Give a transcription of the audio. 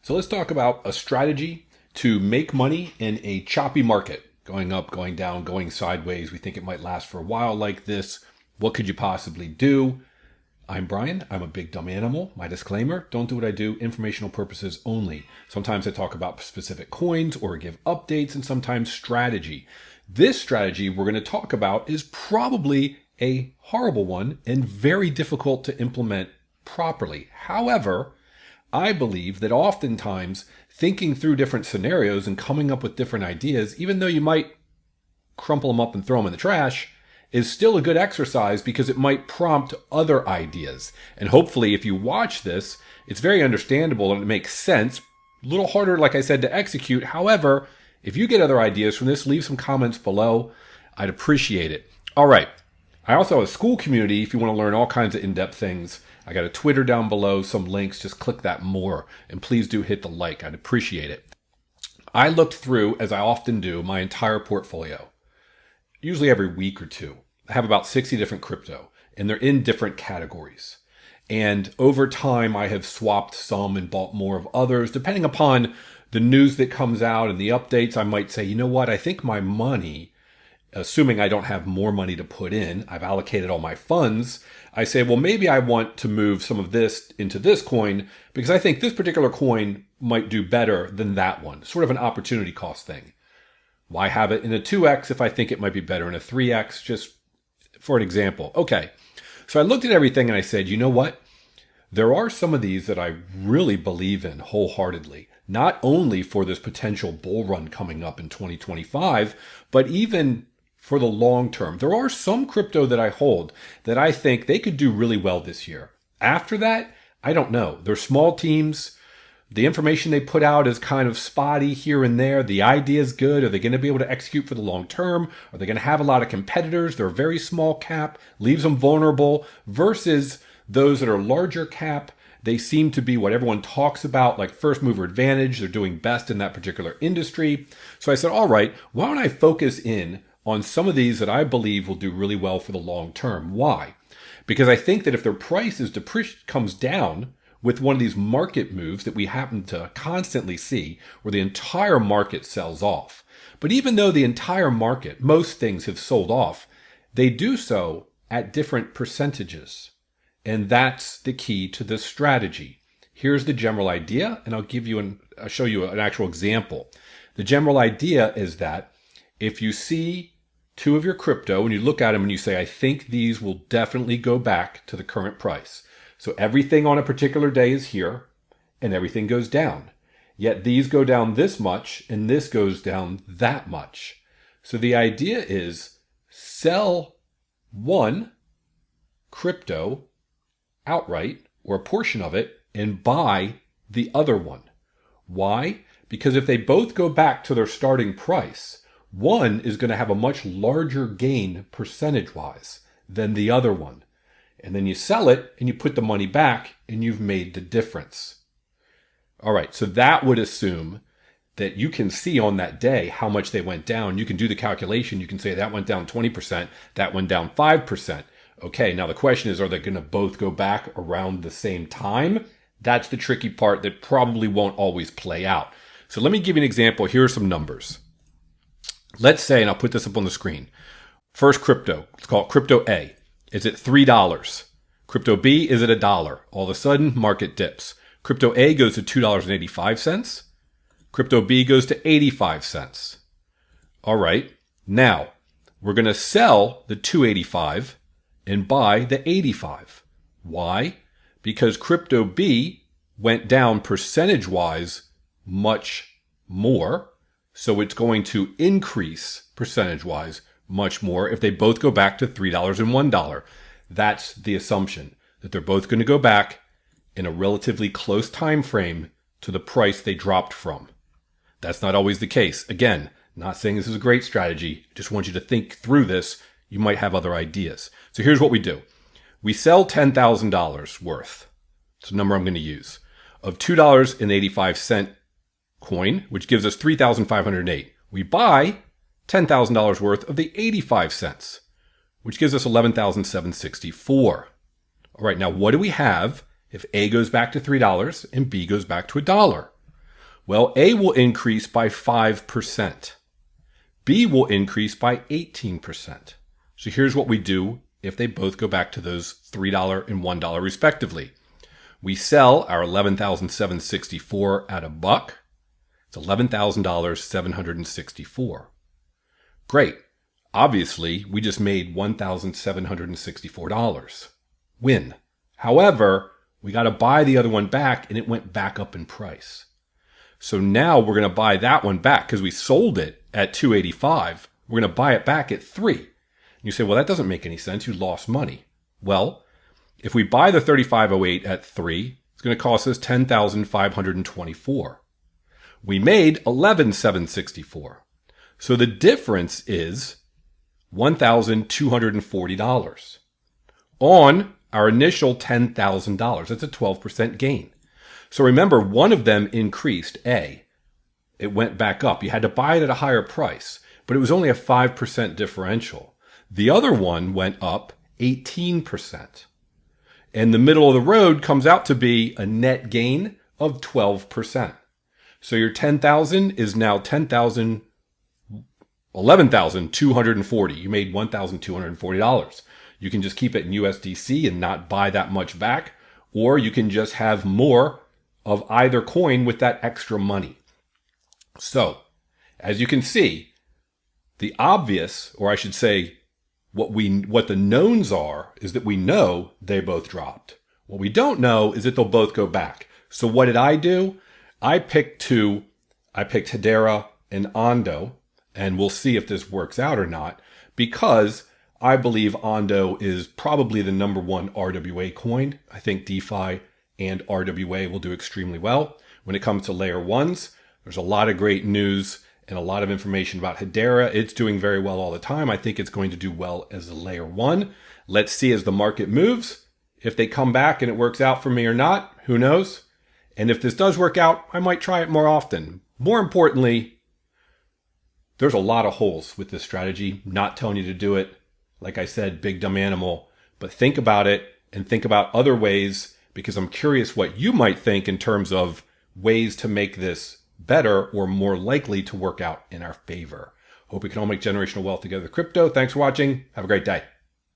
So let's talk about a strategy to make money in a choppy market. Going up, going down, going sideways. We think it might last for a while like this. What could you possibly do? I'm Brian. I'm a big dumb animal. My disclaimer, don't do what I do. Informational purposes only. Sometimes I talk about specific coins or give updates, and sometimes strategy. This strategy we're going to talk about is probably a horrible one and very difficult to implement properly. However, I believe that oftentimes thinking through different scenarios and coming up with different ideas, even though you might crumple them up and throw them in the trash, is still a good exercise because it might prompt other ideas. And hopefully if you watch this, it's very understandable and it makes sense. A little harder, like I said, to execute. However, if you get other ideas from this, leave some comments below. I'd appreciate it. All right. I also have a school community if you want to learn all kinds of in-depth things. I got a Twitter down below, some links, just click that more. And please do hit the like, I'd appreciate it. I looked through, as I often do, my entire portfolio, usually every week or two. I have about 60 different crypto, and they're in different categories. And over time, I have swapped some and bought more of others. Depending upon the news that comes out and the updates, I might say, you know what, I think my money, assuming I don't have more money to put in, I've allocated all my funds, I say, well, maybe I want to move some of this into this coin because I think this particular coin might do better than that one. Sort of an opportunity cost thing. Why have it in a 2x if I think it might be better in a 3x? Just for an example. Okay, so I looked at everything and I said, you know what? There are some of these that I really believe in wholeheartedly, not only for this potential bull run coming up in 2025, but even for the long term. There are some crypto that I hold that I think they could do really well this year. After that, I don't know. They're small teams. The information they put out is kind of spotty here and there. The idea is good. Are they going to be able to execute for the long term? Are they going to have a lot of competitors? They're very small cap, leaves them vulnerable, versus those that are larger cap. They seem to be what everyone talks about, like first mover advantage. They're doing best in that particular industry. So I said, all right, why don't I focus in on some of these that I believe will do really well for the long term? Why? Because I think that if their price comes down with one of these market moves that we happen to constantly see, where the entire market sells off. But even though the entire market, most things have sold off, they do so at different percentages. And that's the key to this strategy. Here's the general idea, and I'll show you an actual example. The general idea is that if you see two of your crypto and you look at them and you say, I think these will definitely go back to the current price. So everything on a particular day is here and everything goes down. Yet these go down this much and this goes down that much. So the idea is sell one crypto outright or a portion of it and buy the other one. Why? Because if they both go back to their starting price, one is going to have a much larger gain percentage-wise than the other one. And then you sell it and you put the money back and you've made the difference. All right, so that would assume that you can see on that day how much they went down. You can do the calculation. You can say that went down 20%, that went down 5%. Okay, now the question is, are they going to both go back around the same time? That's the tricky part that probably won't always play out. So let me give you an example. Here are some numbers. Let's say, and I'll put this up on the screen. First crypto, let's call it crypto A. Is it $3? Crypto B is at $1. All of a sudden, market dips. Crypto A goes to $2.85. Crypto B goes to 85 cents. All right. Now, we're going to sell the 285 and buy the 85. Why? Because crypto B went down percentage-wise much more. So it's going to increase percentage-wise much more if they both go back to $3 and $1. That's the assumption, that they're both going to go back in a relatively close time frame to the price they dropped from. That's not always the case. Again, not saying this is a great strategy. Just want you to think through this. You might have other ideas. So here's what we do. We sell $10,000 worth. It's a number I'm going to use. Of $2.85 coin, which gives us 3,508. We buy $10,000 worth of the 85 cents, which gives us 11,764. All right, now what do we have if A goes back to $3 and B goes back to $1? Well, A will increase by 5%. B will increase by 18%. So here's what we do if they both go back to those $3 and $1 respectively. We sell our $11,764 at $1. It's $11,764. Great. Obviously, we just made $1,764. Win. However, we got to buy the other one back and it went back up in price. So now we're going to buy that one back because we sold it at $285. We're going to buy it back at $3. You say, well, that doesn't make any sense. You lost money. Well, if we buy the 3508 at $3, it's going to cost us $10,524. We made $11,764. So the difference is $1,240 on our initial $10,000. That's a 12% gain. So remember, one of them increased, A. It went back up. You had to buy it at a higher price, but it was only a 5% differential. The other one went up 18%. And the middle of the road comes out to be a net gain of 12%. So your 10,000 is now 11,240. You made $1,240. You can just keep it in USDC and not buy that much back, or you can just have more of either coin with that extra money. So, as you can see, the obvious, or I should say, what the knowns are is that we know they both dropped. What we don't know is that they'll both go back. So what did I do? I picked two. I picked Hedera and Ondo, and we'll see if this works out or not, because I believe Ondo is probably the number one RWA coin. I think DeFi and RWA will do extremely well. When it comes to layer ones, there's a lot of great news and a lot of information about Hedera. It's doing very well all the time. I think it's going to do well as a layer one. Let's see as the market moves. If they come back and it works out for me or not, who knows? And if this does work out, I might try it more often. More importantly, there's a lot of holes with this strategy. Not telling you to do it. Like I said, big dumb animal. But think about it and think about other ways, because I'm curious what you might think in terms of ways to make this better or more likely to work out in our favor. Hope we can all make generational wealth together with crypto. Thanks for watching. Have a great day.